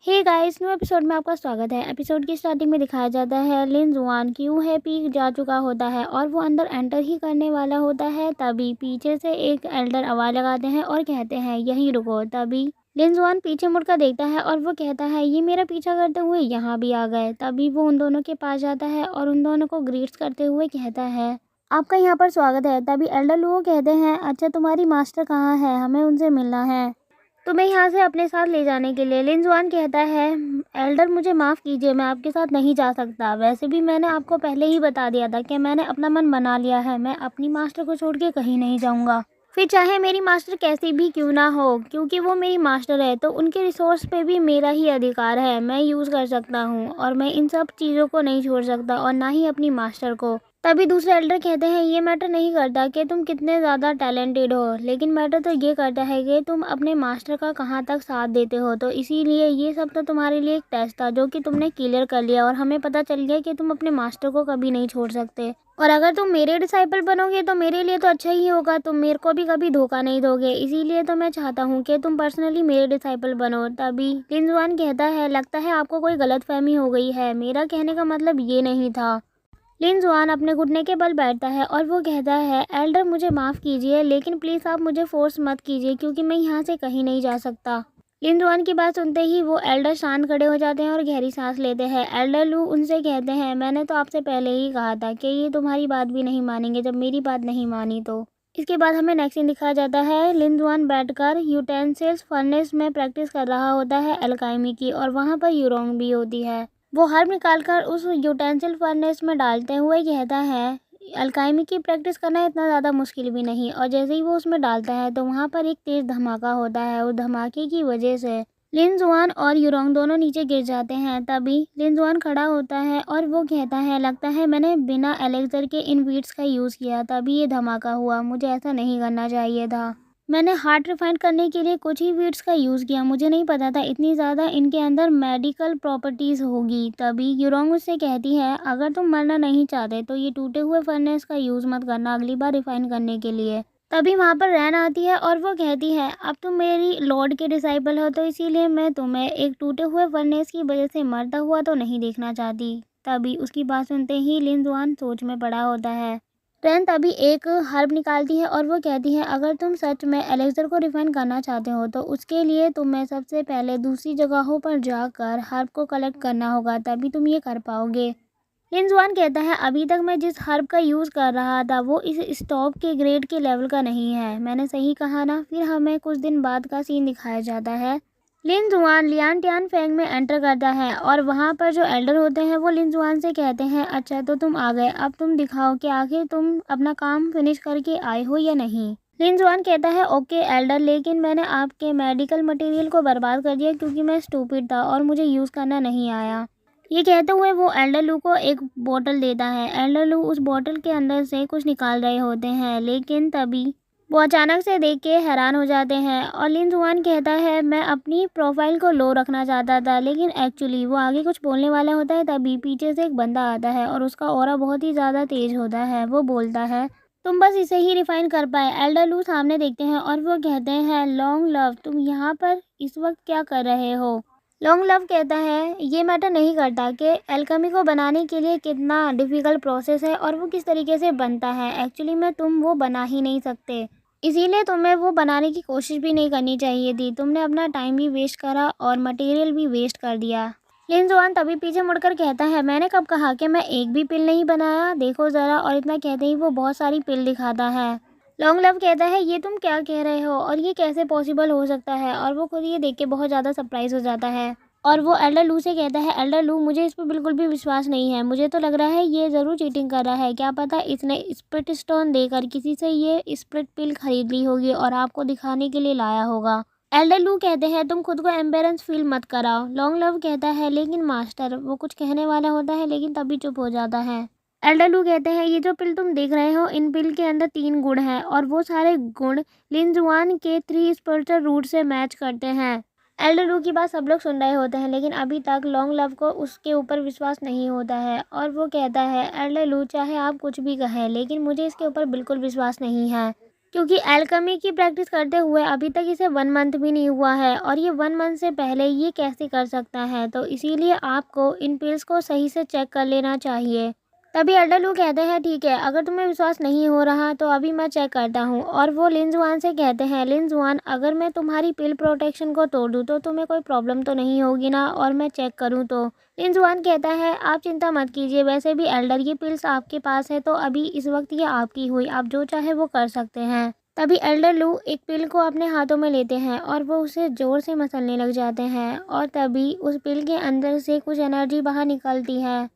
Hey guys, new episode में आपका स्वागत है। एपिसोड की स्टार्टिंग में दिखाया जाता है लिन जुआन क्यों है पी जा चुका होता है और वो अंदर एंटर ही करने वाला होता है। तभी पीछे से एक एल्डर आवाज़ लगाते हैं और कहते हैं यहीं रुको। तभी लिन जुआन पीछे मुड़कर देखता है और वो कहता है ये मेरा पीछा करते हुए यहाँ भी आ गए। तभी वो उन दोनों के पास जाता है और उन दोनों को ग्रीट्स करते हुए कहता है आपका यहाँ पर स्वागत है। तभी एल्डर लुओ कहते हैं अच्छा तुम्हारी मास्टर कहाँ है, हमें उनसे मिलना है तुम्हें यहाँ से अपने साथ ले जाने के लिए। लिन जुआन कहता है एल्डर मुझे माफ़ कीजिए, मैं आपके साथ नहीं जा सकता। वैसे भी मैंने आपको पहले ही बता दिया था कि मैंने अपना मन बना लिया है, मैं अपनी मास्टर को छोड़ के कहीं नहीं जाऊँगा। फिर चाहे मेरी मास्टर कैसी भी क्यों ना हो, क्योंकि वो मेरी मास्टर है तो उनके रिसोर्स पे भी मेरा ही अधिकार है, मैं यूज़ कर सकता हूँ और मैं इन सब चीज़ों को नहीं छोड़ सकता और ना ही अपनी मास्टर को। तभी दूसरे एल्डर कहते हैं ये मैटर नहीं करता कि तुम कितने ज़्यादा टैलेंटेड हो, लेकिन मैटर तो ये करता है कि तुम अपने मास्टर का कहाँ तक साथ देते हो। तो इसीलिए ये सब तो तुम्हारे लिए एक टेस्ट था जो कि तुमने क्लियर कर लिया और हमें पता चल गया कि तुम अपने मास्टर को कभी नहीं छोड़ सकते। और अगर तुम मेरे डिसाइपल बनोगे तो मेरे लिए तो अच्छा ही होगा, तुम मेरे को भी कभी धोखा नहीं दोगे। इसीलिए तो मैं चाहता हूँ कि तुम पर्सनली मेरे डिसाइपल बनो। तभी लिन जुआन कहता है लगता है आपको कोई गलतफहमी हो गई है, मेरा कहने का मतलब ये नहीं था। लिन जुआन अपने घुटने के बल बैठता है और वो कहता है एल्डर मुझे माफ़ कीजिए, लेकिन प्लीज़ आप मुझे फोर्स मत कीजिए क्योंकि मैं यहाँ से कहीं नहीं जा सकता। लिन जुआन की बात सुनते ही वो एल्डर शांत खड़े हो जाते हैं और गहरी सांस लेते हैं। एल्डर लू उनसे कहते हैं मैंने तो आपसे पहले ही कहा था कि ये तुम्हारी बात भी नहीं मानेंगे जब मेरी बात नहीं मानी तो। इसके बाद हमें नेक्स्ट सीन दिखाया जाता है लिन जुआन बैठकर यूटेंसिल्स फर्नेस में प्रैक्टिस कर रहा होता है अल्काइमी की, और वहाँ पर यूरोंग भी होती है। वो हर्ब निकालकर उस यूटेंसिल फर्नेस में डालते हुए कहता है अल्काइमी की प्रैक्टिस करना इतना ज़्यादा मुश्किल भी नहीं। और जैसे ही वो उसमें डालता है तो वहाँ पर एक तेज़ धमाका होता है। उस धमाके की वजह से लिन जुआन और यूरोंग दोनों नीचे गिर जाते हैं। तभी लिन जुआन खड़ा होता है और वो कहता है लगता है मैंने बिना एलेक्सर के इन बीट्स का यूज़ किया तभी ये धमाका हुआ, मुझे ऐसा नहीं करना चाहिए था। मैंने हार्ट रिफाइन करने के लिए कुछ ही बीट्स का यूज़ किया, मुझे नहीं पता था इतनी ज़्यादा इनके अंदर मेडिकल प्रॉपर्टीज़ होगी। तभी यूरोंग उससे कहती है अगर तुम मरना नहीं चाहते तो ये टूटे हुए फर्नेस का यूज़ मत करना अगली बार रिफाइन करने के लिए। तभी वहाँ पर रैन आती है और वो कहती है अब तुम मेरी लॉर्ड के डिसाइपल हो तो इसीलिए मैं तुम्हें एक टूटे हुए फर्नेस की वजह से मरता हुआ तो नहीं देखना चाहती। तभी उसकी बात सुनते ही लिन जुआन सोच में पड़ा होता है। रैन तभी एक हर्ब निकालती है और वो कहती है अगर तुम सच में एलेक्सर को रिफाइन करना चाहते हो तो उसके लिए तुम्हें सबसे पहले दूसरी जगहों पर जाकर हर्ब को कलेक्ट करना होगा, तभी तुम ये कर पाओगे। लिन जुआन कहता है अभी तक मैं जिस हर्ब का यूज़ कर रहा था वो इस स्टॉप के ग्रेड के लेवल का नहीं है, मैंने सही कहा ना। फिर हमें कुछ दिन बाद का सीन दिखाया जाता है। लिन जुआन लियान टियान फेंग में एंटर करता है और वहाँ पर जो एल्डर होते हैं वो लिन जुआन से कहते हैं अच्छा तो तुम आ गए, अब तुम दिखाओ कि आखिर तुम अपना काम फिनिश करके आए हो या नहीं। लिन जुआन कहता है ओके एल्डर, लेकिन मैंने आपके मेडिकल मटेरियल को बर्बाद कर दिया क्योंकि मैं स्टूपिड था और मुझे यूज़ करना नहीं आया। ये कहते हुए वो एल्डर लू को एक बोतल देता है। एल्डर लू उस बोतल के अंदर से कुछ निकाल रहे होते हैं, लेकिन तभी वो अचानक से देख के हैरान हो जाते हैं और लिन जुआन कहता है मैं अपनी प्रोफाइल को लो रखना चाहता था, लेकिन एक्चुअली वो आगे कुछ बोलने वाला होता है। तभी पीछे से एक बंदा आता है और उसका ऑरा बहुत ही ज़्यादा तेज होता है। वो बोलता है तुम बस इसे ही रिफाइन कर पाए। एल्डर लू सामने देखते हैं और वो कहते हैं लॉन्ग लव तुम यहाँ पर इस वक्त क्या कर रहे हो। लॉन्ग लव कहता है ये मैटर नहीं करता कि एल्केमी को बनाने के लिए कितना डिफ़िकल्ट प्रोसेस है और वो किस तरीके से बनता है, एक्चुअली में तुम वो बना ही नहीं सकते, इसीलिए तुम्हें वो बनाने की कोशिश भी नहीं करनी चाहिए थी। तुमने अपना टाइम भी वेस्ट करा और मटेरियल भी वेस्ट कर दिया। लिन जुआन तभी पीछे मुड़कर कहता है मैंने कब कहा कि मैं एक भी पिल नहीं बनाया, देखो ज़रा। और इतना कहते ही वो बहुत सारी पिल दिखाता है। लॉन्ग लव कहता है ये तुम क्या कह रहे हो और ये कैसे पॉसिबल हो सकता है, और वो खुद ये देख के बहुत ज़्यादा सरप्राइज़ हो जाता है। और वो एल्डर लू से कहता है एल्डर लू मुझे इस पर बिल्कुल भी विश्वास नहीं है, मुझे तो लग रहा है ये ज़रूर चीटिंग कर रहा है। क्या पता इसने स्प्रिट स्टोन देकर किसी से ये स्प्रिट पिल खरीद ली होगी और आपको दिखाने के लिए लाया होगा। एल्डर लू कहते हैं तुम खुद को एम्बेरेंस फील मत कराओ। लॉन्ग लव कहता है लेकिन मास्टर, वो कुछ कहने वाला होता है लेकिन तभी चुप हो जाता है। एल्डर लू कहते हैं ये जो पिल तुम देख रहे हो इन पिल के अंदर 3 गुण हैं और वो सारे गुण लिन जुआन के 3 स्पिरिचुअल रूट से मैच करते हैं। एल्डर लू की बात सब लोग सुन रहे होते हैं लेकिन अभी तक लॉन्ग लव को उसके ऊपर विश्वास नहीं होता है और वो कहता है एल्डर लू चाहे आप कुछ भी कहें लेकिन मुझे इसके ऊपर बिल्कुल विश्वास नहीं है। क्योंकि एल्केमी की प्रैक्टिस करते हुए अभी तक इसे 1 मंथ भी नहीं हुआ है और ये 1 मंथ से पहले ये कैसे कर सकता है। तो इसीलिए आपको इन पिल्स को सही से चेक कर लेना चाहिए। तभी एल्डर लू कहते हैं ठीक है, अगर तुम्हें विश्वास नहीं हो रहा तो अभी मैं चेक करता हूँ। और वो लिन जुआन से कहते हैं, लिन जुआन अगर मैं तुम्हारी पिल प्रोटेक्शन को तोड़ दूँ तो तुम्हें कोई प्रॉब्लम तो नहीं होगी ना, और मैं चेक करूँ तो। लिन जुआन कहता है आप चिंता मत कीजिए, वैसे भी एल्डर ये पिल्स आपके पास है तो अभी इस वक्त ये आपकी हुई, आप जो चाहे वो कर सकते हैं। तभी एल्डर लू एक पिल को अपने हाथों में लेते हैं और वो उसे ज़ोर से मसलने लग जाते हैं और तभी उस पिल के अंदर से कुछ एनर्जी बाहर निकलती है।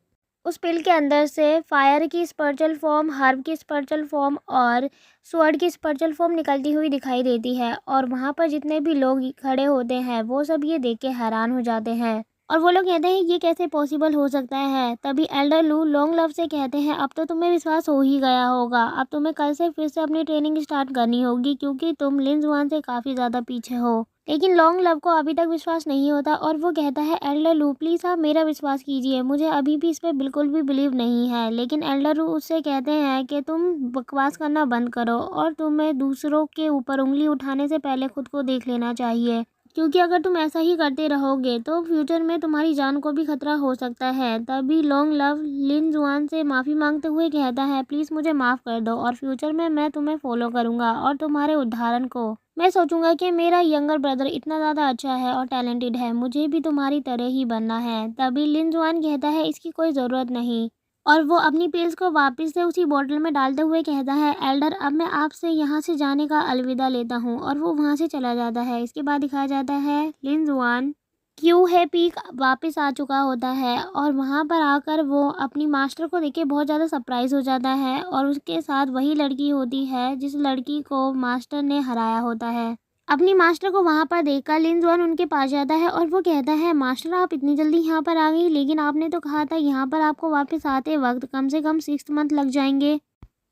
उस पिल के अंदर से फायर की स्पिरिचुअल फॉर्म, हर्ब की स्पिरिचुअल फॉर्म और स्वॉर्ड की स्पिरिचुअल फॉर्म निकलती हुई दिखाई देती है। और वहाँ पर जितने भी लोग खड़े होते हैं वो सब ये देख के हैरान हो जाते हैं और वो लोग कहते हैं ये कैसे पॉसिबल हो सकता है। तभी एल्डर लू लॉन्ग लव से कहते हैं अब तो तुम्हें विश्वास हो ही गया होगा, अब तुम्हें कल से फिर से अपनी ट्रेनिंग स्टार्ट करनी होगी क्योंकि तुम लिन जुआन से काफ़ी ज़्यादा पीछे हो। लेकिन लॉन्ग लव को अभी तक विश्वास नहीं होता और वो कहता है एल्डर लू प्लीज़ आप मेरा विश्वास कीजिए, मुझे अभी भी इस पर बिल्कुल भी बिलीव नहीं है। लेकिन एल्डर लू उससे कहते हैं कि तुम बकवास करना बंद करो और तुम्हें दूसरों के ऊपर उंगली उठाने से पहले खुद को देख लेना चाहिए, क्योंकि अगर तुम ऐसा ही करते रहोगे तो फ्यूचर में तुम्हारी जान को भी खतरा हो सकता है। तभी लॉन्ग लव लिन जुआन से माफ़ी मांगते हुए कहता है प्लीज़ मुझे माफ़ कर दो और फ्यूचर में मैं तुम्हें फॉलो करूँगा और तुम्हारे उदाहरण को मैं सोचूंगा कि मेरा यंगर ब्रदर इतना ज़्यादा अच्छा है और टैलेंटेड है, मुझे भी तुम्हारी तरह ही बनना है। तभी लिन जुआन कहता है इसकी कोई ज़रूरत नहीं और वो अपनी पिल्स को वापस से उसी बोतल में डालते हुए कहता है एल्डर अब मैं आपसे यहाँ से जाने का अलविदा लेता हूँ और वो वहाँ से चला जाता है। इसके बाद दिखाया जाता है लिन जुआन क्यों है पीक वापस आ चुका होता है और वहाँ पर आकर वो अपनी मास्टर को देख के बहुत ज़्यादा सरप्राइज़ हो जाता है और उसके साथ वही लड़की होती है जिस लड़की को मास्टर ने हराया होता है। अपनी मास्टर को वहाँ पर देखकर लिन जुआन उनके पास जाता है और वो कहता है मास्टर आप इतनी जल्दी यहाँ पर आ गई, लेकिन आपने तो कहा था यहाँ पर आपको वापस आते वक्त कम से कम 6 मंथ लग जाएंगे।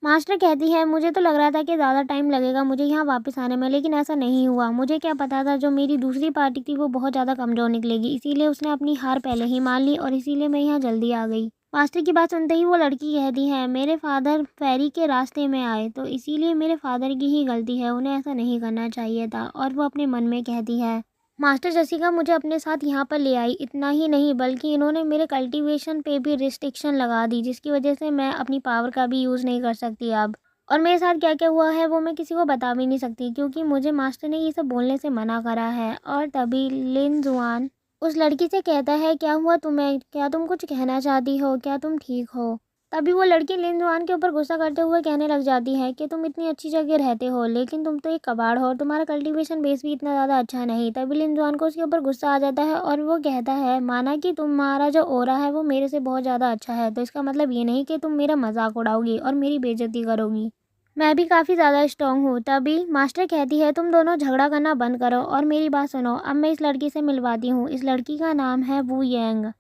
मास्टर कहती है मुझे तो लग रहा था कि ज़्यादा टाइम लगेगा मुझे यहाँ वापस आने में, लेकिन ऐसा नहीं हुआ। मुझे क्या पता था जो मेरी दूसरी पार्टी थी वो बहुत ज़्यादा कमज़ोर निकलेगी, इसीलिए उसने अपनी हार पहले ही मान ली और इसीलिए मैं यहाँ जल्दी आ गई। मास्टर की बात सुनते ही वो लड़की कहती है मेरे फादर फेरी के रास्ते में आए तो इसीलिए मेरे फादर की ही गलती है, उन्हें ऐसा नहीं करना चाहिए था। और वो अपने मन में कहती है मास्टर जसिका मुझे अपने साथ यहाँ पर ले आई, इतना ही नहीं बल्कि इन्होंने मेरे कल्टीवेशन पे भी रिस्ट्रिक्शन लगा दी जिसकी वजह से मैं अपनी पावर का भी यूज़ नहीं कर सकती अब। और मेरे साथ क्या क्या हुआ है वो मैं किसी को बता भी नहीं सकती क्योंकि मुझे मास्टर ने ये सब बोलने से मना करा है। और तभी लिन जुआन उस लड़की से कहता है क्या हुआ तुम्हें, क्या तुम कुछ कहना चाहती हो, क्या तुम ठीक हो। तभी वो लड़की लिन जुआन के ऊपर गुस्सा करते हुए कहने लग जाती है कि तुम इतनी अच्छी जगह रहते हो लेकिन तुम तो एक कबाड़ हो और तुम्हारा कल्टीवेशन बेस भी इतना ज़्यादा अच्छा नहीं। तभी लिन जुआन को उसके ऊपर गुस्सा आ जाता है और वो कहता है माना कि तुम्हारा जो ओरा है वो मेरे से बहुत ज़्यादा अच्छा है तो इसका मतलब ये नहीं कि तुम मेरा मजाक उड़ाओगी और मेरी बेइज्जती करोगी, मैं भी काफ़ी ज़्यादा स्ट्रॉन्ग हूँ। तभी मास्टर कहती है तुम दोनों झगड़ा करना बंद करो और मेरी बात सुनो, अब मैं इस लड़की से मिलवाती हूँ। इस लड़की का नाम है वू येंग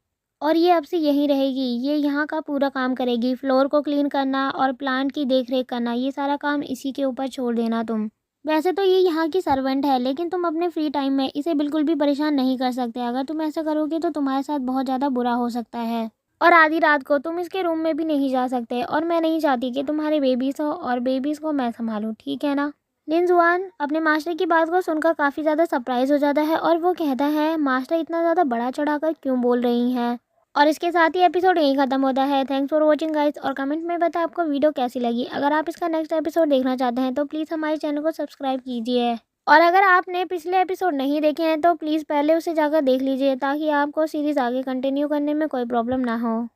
और ये अब से यहीं रहेगी, ये यहाँ का पूरा काम करेगी, फ्लोर को क्लीन करना और प्लांट की देख रेख करना, ये सारा काम इसी के ऊपर छोड़ देना तुम। वैसे तो ये यहाँ की सर्वेंट है लेकिन तुम अपने फ्री टाइम में इसे बिल्कुल भी परेशान नहीं कर सकते, अगर तुम ऐसा करोगे तो तुम्हारे साथ बहुत ज़्यादा बुरा हो सकता है। और आधी रात को तुम इसके रूम में भी नहीं जा सकते और मैं नहीं चाहती कि तुम्हारे बेबीज़ हो और बेबीज़ को मैं संभालूं, ठीक है ना। लिन जुआन अपने मास्टर की बात को सुनकर काफ़ी ज़्यादा सरप्राइज हो जाता है और वो कहता है मास्टर इतना ज़्यादा बड़ा चढ़ाकर क्यों बोल रही हैं। और इसके साथ ही एपिसोड यहीं ख़त्म होता है। थैंक्स फॉर वॉचिंग गाइस और कमेंट में बताएं आपको वीडियो कैसी लगी। अगर आप इसका नेक्स्ट एपिसोड देखना चाहते हैं तो प्लीज़ हमारे चैनल को सब्सक्राइब कीजिए और अगर आपने पिछले एपिसोड नहीं देखे हैं तो प्लीज़ पहले उसे जाकर देख लीजिए ताकि आपको सीरीज़ आगे कंटिन्यू करने में कोई प्रॉब्लम ना हो।